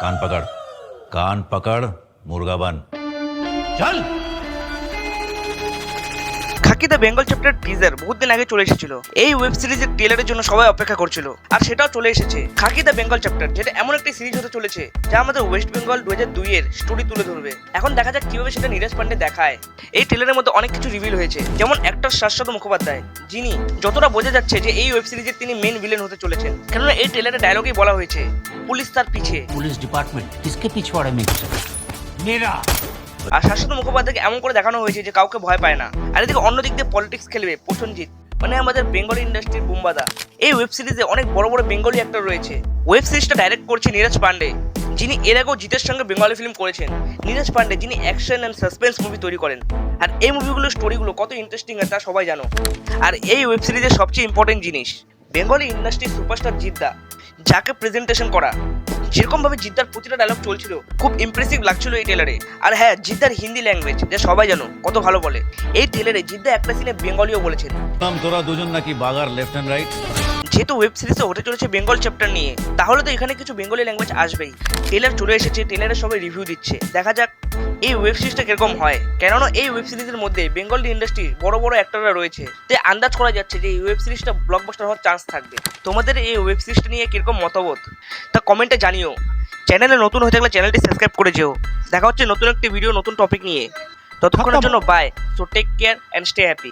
कान पकड़ मुर्गा बन चल। খাকি দ্য বেঙ্গল চ্যাপ্টার টিজার বহুত দিন আগে চলে এসেছিল। এই ওয়েব সিরিজের ট্রেলারের জন্য সবাই অপেক্ষা করছিল, আর সেটাও চলে এসেছে। খাকি দ্য বেঙ্গল চ্যাপ্টার, যেটা এমন একটি সিরিজ হতে চলেছে যা আমাদের ওয়েস্ট বেঙ্গল 2002 এর স্টোরি তুলে ধরবে। এখন দেখা যাক কিভাবে সেটা নীরজ পান্ডে দেখায়। এই ট্রেলারের মধ্যে অনেক কিছু রিভিল হয়েছে, যেমন অ্যাক্টর শাশ্বত মুখোপাধ্যায়, যিনি যতটা বোঝা যাচ্ছে যে এই ওয়েব সিরিজের তিনি মেন ভিলেন হতে চলেছেন। কেননা এই ট্রেলারের ডায়লগেই বলা হয়েছে পুলিশ তার পিছে। पुलिस डिपार्टमेंट किसके पिछवाड़े में घुसा? मेरा। আর শাশ্বত মুখোপাধ্যায়কে এমন করে দেখানো হয়েছে যে কাউকে ভয় পায় না। আর এদিকে অন্যদিক দিয়ে পলিটিক্স খেলবে প্রসেনজিৎ, মানে আমাদের বেঙ্গলি ইন্ডাস্ট্রির বুম্বাদা। এই ওয়েব সিরিজে অনেক বড় বড় বেঙ্গলি অ্যাক্টর রয়েছে। ওয়েব সিরিজটা ডাইরেক্ট করছে নীরজ পান্ডে, যিনি এর আগেও জিতের সঙ্গে বেঙ্গলি ফিল্ম করেছেন। নীরজ পান্ডে যিনি অ্যাকশন অ্যান্ড সাসপেন্স মুভি তৈরি করেন, আর এই মুভিগুলোর স্টোরিগুলো কত ইন্টারেস্টিং হয় তা সবাই জানো। আর এই ওয়েব সিরিজের সবচেয়ে ইম্পর্টেন্ট জিনিস, বেঙ্গলি ইন্ডাস্ট্রির সুপারস্টার জিদ্দা, যাকে প্রেজেন্টেশন করা, যেরকম ভাবে জিদ্দার প্রতিটা ডায়লগ চলছিল খুব ইমপ্রেসিভ লাগছিল এই ট্রেলারে। আর হ্যাঁ, জিদ্দার হিন্দি ল্যাঙ্গুয়েজ যা সবাই জানো কত ভালো বলে। এই ট্রেলারে জিদ্দা একটা সিনে বেঙ্গলিও বলেছেন। তোরা দুজন নাকি বাগার লেফট এন্ড রাইট। যেহেতু ওয়েব সিরিজে হতে চলেছে বেঙ্গল চ্যাপ্টার নিয়ে, তাহলে তো এখানে কিছু বেঙ্গলি ল্যাঙ্গুয়েজ আসবেই। ট্রেলার চলে এসেছে, ট্রেলারে সবাই রিভিউ দিচ্ছে, দেখা যাক এই ওয়েব সিরিজটা কিরকম হয়। কেননা এই ওয়েব সিরিজের মধ্যে বেঙ্গলি ইন্ডাস্ট্রি বড় বড় অ্যাক্টররা রয়েছে, তাই আন্দাজ করা যাচ্ছে যে এই ওয়েব সিরিজটা ব্লকবাস্টার হওয়ার চান্স থাকবে। তোমাদের এই ওয়েব সিরিজটা নিয়ে কিরকম মতামত তা কমেন্টে জানিও। চ্যানেলে নতুন হয়ে থাকলে চ্যানেলটি সাবস্ক্রাইব করে যেও। দেখা হচ্ছে নতুন একটি ভিডিও নতুন টপিক নিয়ে। ততক্ষণের জন্য bye. So take care and stay happy.